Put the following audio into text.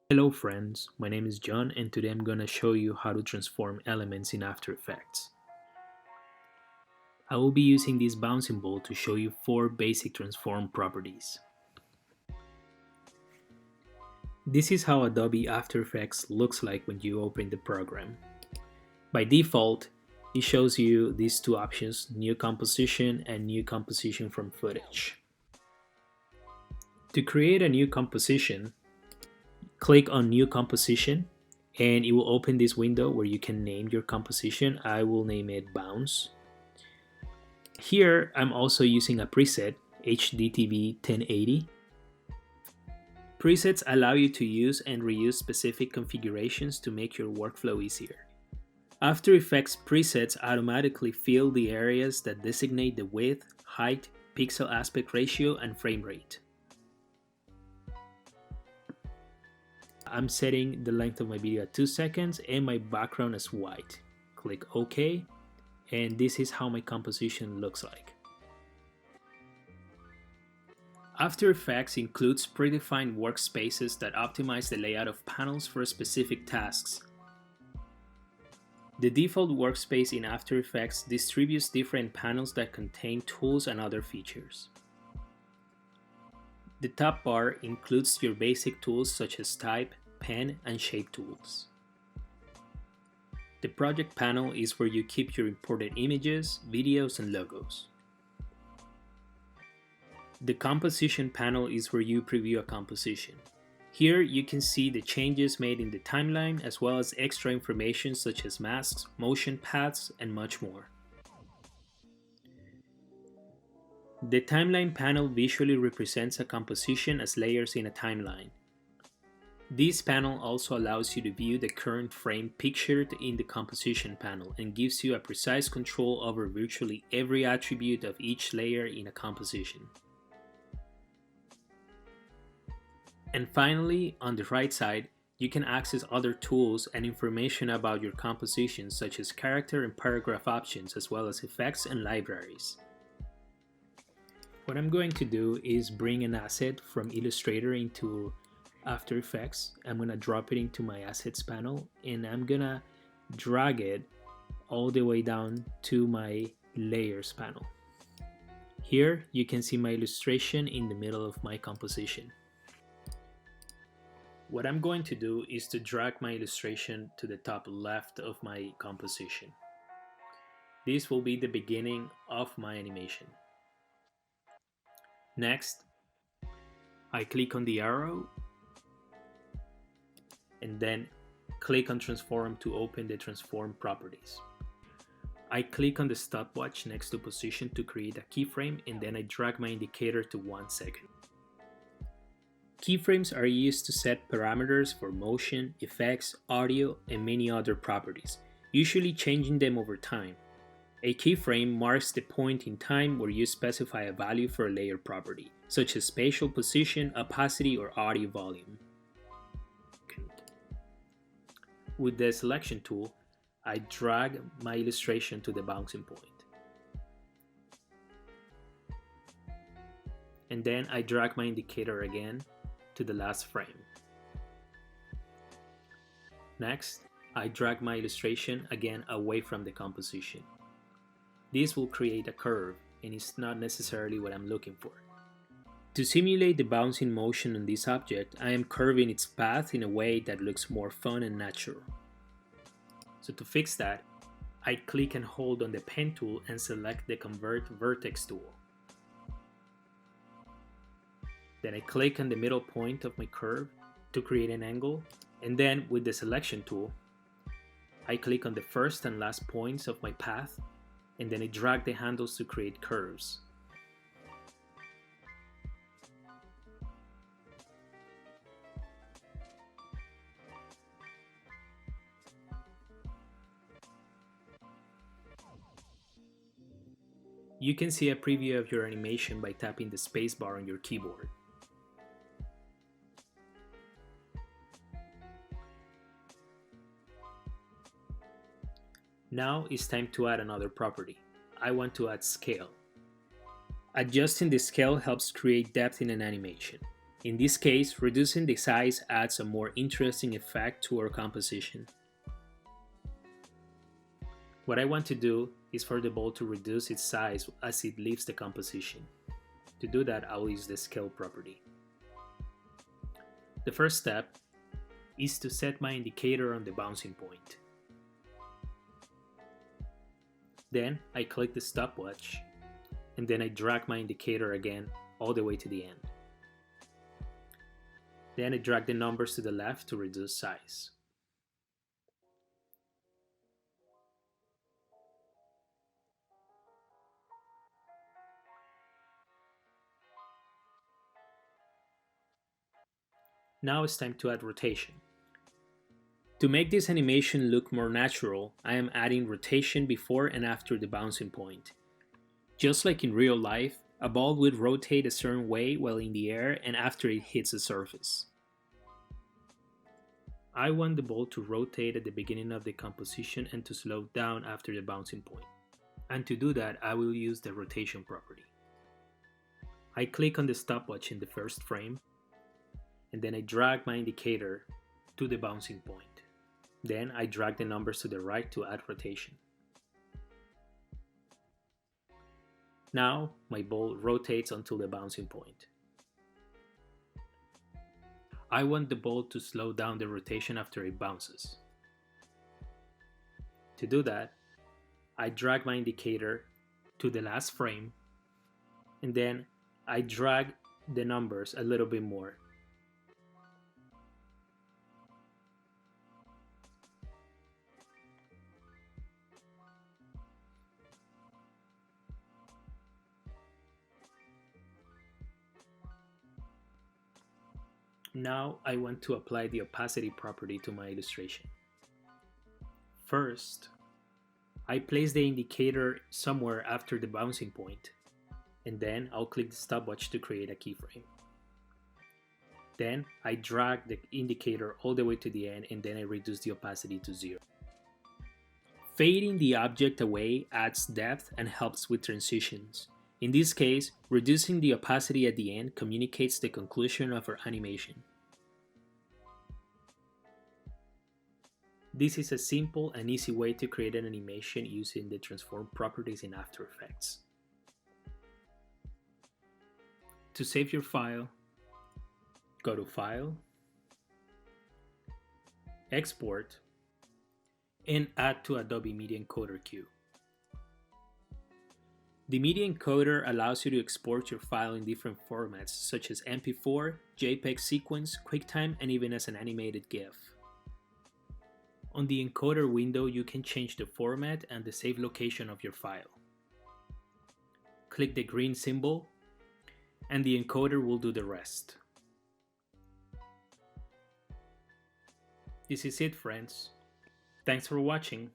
Hello friends, my name is John and today I'm going to show you how to transform elements in After Effects. I will be using this bouncing ball to show you 4 basic transform properties. This is how Adobe After Effects looks like when you open the program. By default, it shows you these two options, New Composition and New Composition from Footage. To create a new composition, click on New Composition and it will open this window where you can name your composition. I will name it Bounce. Here I'm also using a preset, HDTV 1080. Presets allow you to use and reuse specific configurations to make your workflow easier. After Effects presets automatically fill the areas that designate the width, height, pixel aspect ratio, and frame rate. I'm setting the length of my video at 2 seconds and my background as white. Click OK, and this is how my composition looks like. After Effects includes predefined workspaces that optimize the layout of panels for specific tasks. The default workspace in After Effects distributes different panels that contain tools and other features. The top bar includes your basic tools such as type, pen, and shape tools. The project panel is where you keep your imported images, videos, and logos. The composition panel is where you preview a composition. Here you can see the changes made in the timeline as well as extra information such as masks, motion paths, and much more. The timeline panel visually represents a composition as layers in a timeline. This panel also allows you to view the current frame pictured in the composition panel and gives you a precise control over virtually every attribute of each layer in a composition. And finally, on the right side, you can access other tools and information about your composition such as character and paragraph options as well as effects and libraries. What I'm going to do is bring an asset from Illustrator into After Effects. I'm going to drop it into my assets panel and I'm going to drag it all the way down to my layers panel. Here you can see my illustration in the middle of my composition. What I'm going to do is to drag my illustration to the top left of my composition. This will be the beginning of my animation. Next, I click on the arrow and then click on Transform to open the Transform properties. I click on the stopwatch next to position to create a keyframe and then I drag my indicator to 1 second. Keyframes are used to set parameters for motion, effects, audio, and many other properties, usually changing them over time. A keyframe marks the point in time where you specify a value for a layer property, such as spatial position, opacity, or audio volume. With the selection tool, I drag my illustration to the bouncing point. And then I drag my indicator again to the last frame. Next, I drag my illustration again away from the composition. This will create a curve, and it's not necessarily what I'm looking for. To simulate the bouncing motion on this object, I am curving its path in a way that looks more fun and natural. So to fix that, I click and hold on the pen tool and select the Convert Vertex tool. Then I click on the middle point of my curve to create an angle, and then with the selection tool, I click on the first and last points of my path, and then I drag the handles to create curves. You can see a preview of your animation by tapping the spacebar on your keyboard. Now it's time to add another property. I want to add scale. Adjusting the scale helps create depth in an animation. In this case, reducing the size adds a more interesting effect to our composition. What I want to do is for the ball to reduce its size as it leaves the composition. To do that, I'll use the scale property. The first step is to set my indicator on the bouncing point. Then I click the stopwatch, and then I drag my indicator again all the way to the end. Then I drag the numbers to the left to reduce size. Now it's time to add rotation. To make this animation look more natural, I am adding rotation before and after the bouncing point. Just like in real life, a ball would rotate a certain way while in the air and after it hits a surface. I want the ball to rotate at the beginning of the composition and to slow down after the bouncing point. And to do that, I will use the rotation property. I click on the stopwatch in the first frame, and then I drag my indicator to the bouncing point. Then I drag the numbers to the right to add rotation. Now my ball rotates until the bouncing point. I want the ball to slow down the rotation after it bounces. To do that, I drag my indicator to the last frame, and then I drag the numbers a little bit more. Now I want to apply the opacity property to my illustration. First, I place the indicator somewhere after the bouncing point, and then I'll click the stopwatch to create a keyframe. Then I drag the indicator all the way to the end, and then I reduce the opacity to 0. Fading the object away adds depth and helps with transitions. In this case, reducing the opacity at the end communicates the conclusion of our animation. This is a simple and easy way to create an animation using the transform properties in After Effects. To save your file, go to File, Export, and add to Adobe Media Encoder queue. The Media Encoder allows you to export your file in different formats such as MP4, JPEG sequence, QuickTime, and even as an animated GIF. On the encoder window, you can change the format and the save location of your file. Click the green symbol, and the encoder will do the rest. This is it, friends. Thanks for watching.